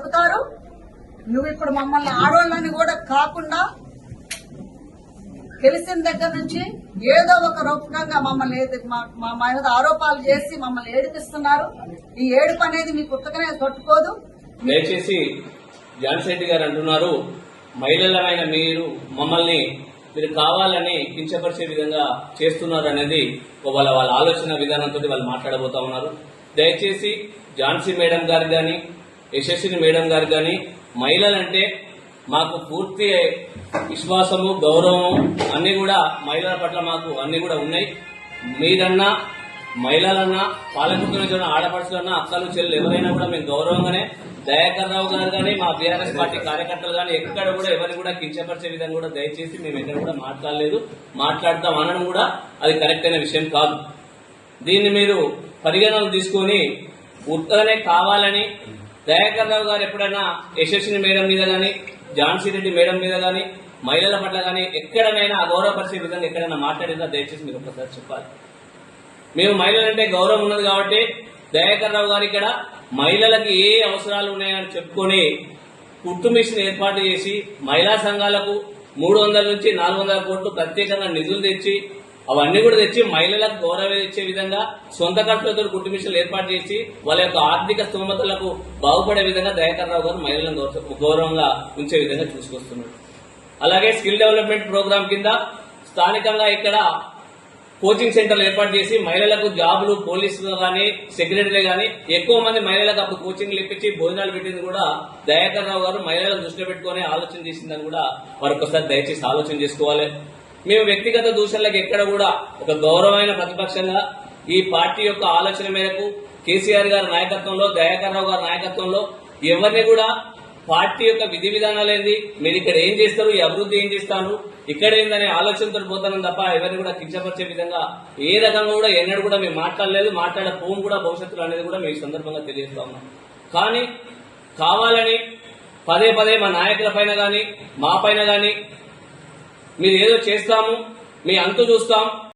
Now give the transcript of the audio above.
చెబుతారు. నువ్వు ఇప్పుడు మమ్మల్ని ఆడవాళ్ళని కూడా కాకుండా తెలిసిన దగ్గర నుంచి ఏదో ఒక రూపకంగా మమ్మల్ని మా మీద ఆరోపణలు చేసి మమ్మల్ని ఏడిపిస్తున్నారు. ఈ ఏడుపు అనేది మీ పుస్తకమే తట్టుకోదు. దయచేసి ఝాన్సీ రెడ్డి గారు అంటున్నారు, మహిళలమైన మీరు కావాలని కించపరిచే విధంగా చేస్తున్నారు అనేది వాళ్ళ ఆలోచన విధానంతో వాళ్ళు మాట్లాడబోతా ఉన్నారు. దయచేసి ఝాన్సీ మేడం గారు కానీ యశస్విని మేడం గారు కానీ మహిళలంటే మాకు పూర్తి విశ్వాసము గౌరవము అన్ని కూడా మహిళల పట్ల మాకు అన్ని కూడా ఉన్నాయి. మీరన్నా మహిళలన్నా పాలకుతున్న ఆడపడుచులన్నా అక్కలు చెల్లెలు ఎవరైనా కూడా మేము గౌరవంగానే దయాకర్ రావు గారు కానీ మా బీఆర్ఎస్ పార్టీ కార్యకర్తలు కానీ ఎక్కడ కూడా ఎవరిని కూడా కించపరిచే విధంగా కూడా దయచేసి మేము ఎక్కడ కూడా మాట్లాడలేదు. మాట్లాడతాం అనడం కూడా అది కరెక్ట్ అయిన విషయం కాదు. దీన్ని మీరు పరిగణనలు తీసుకొని ఉత్తగానే కావాలని దయాకర్ రావు గారు ఎప్పుడైనా యశస్విని మేడం మీద కానీ ఝాన్సీ రెడ్డి మేడం మీద కానీ మహిళల పట్ల కానీ ఎక్కడనైనా అగౌరవపరిచే విధంగా ఎక్కడైనా మాట్లాడినా దయచేసి మీరు ఒకసారి చెప్పాలి. మేము మహిళలంటే గౌరవం ఉన్నది కాబట్టి దయాకర్ రావు గారు ఇక్కడ మహిళలకు ఏ అవసరాలు ఉన్నాయని చెప్పుకొని కుట్టు మిషన్ ఏర్పాటు చేసి మహిళా సంఘాలకు 300 నుంచి 400 కోట్లు ప్రత్యేకంగా నిధులు తెచ్చి అవన్నీ కూడా తెచ్చి మహిళలకు గౌరవం ఇచ్చే విధంగా సొంత ఖర్చులతో కుట్టు మిషన్లు ఏర్పాటు చేసి వాళ్ళ యొక్క ఆర్థిక స్తోమతలకు బాగుపడే విధంగా దయాకర్ రావు గారు మహిళలను గౌరవంగా ఉంచే విధంగా చూసుకొస్తున్నారు. అలాగే స్కిల్ డెవలప్మెంట్ ప్రోగ్రాం కింద స్థానికంగా ఇక్కడ కోచింగ్ సెంటర్లు ఏర్పాటు చేసి మహిళలకు జాబులు పోలీసులు కానీ సెక్రటరీలు కానీ ఎక్కువ మంది మహిళలకు అప్పుడు కోచింగ్లు ఇప్పించి భోజనాలు పెట్టింది కూడా దయాకర్ రావు గారు మహిళలను దృష్టిలో పెట్టుకుని ఆలోచన చేసిందని కూడా వారు ఒకసారి దయచేసి ఆలోచన చేసుకోవాలి. మేము వ్యక్తిగత దూషణలకు ఎక్కడ కూడా ఒక గౌరవమైన ప్రతిపక్షంగా ఈ పార్టీ యొక్క ఆలోచన మేరకు కేసీఆర్ గారి నాయకత్వంలో దయాకర్ రావు గారి నాయకత్వంలో ఎవరిని కూడా పార్టీ యొక్క విధి విధానాలు ఏంది, మీరు ఇక్కడ ఏం చేస్తారు, ఈ అభివృద్ధి ఏం చేస్తారు, ఇక్కడ ఏందనే ఆలోచనతో పోతాను తప్ప ఎవరిని కూడా కించపరిచే విధంగా ఏ రకంగా కూడా ఎన్నడూ కూడా మేము మాట్లాడలేదు, మాట్లాడకపోం కూడా భవిష్యత్తులో అనేది కూడా మేము ఈ సందర్భంగా తెలియజేస్తా ఉన్నాం. కానీ కావాలని పదే పదే మా నాయకుల పైన కానీ మా పైన కానీ మీరు ఏదో చేస్తాము, మీ అంతు చూస్తాం,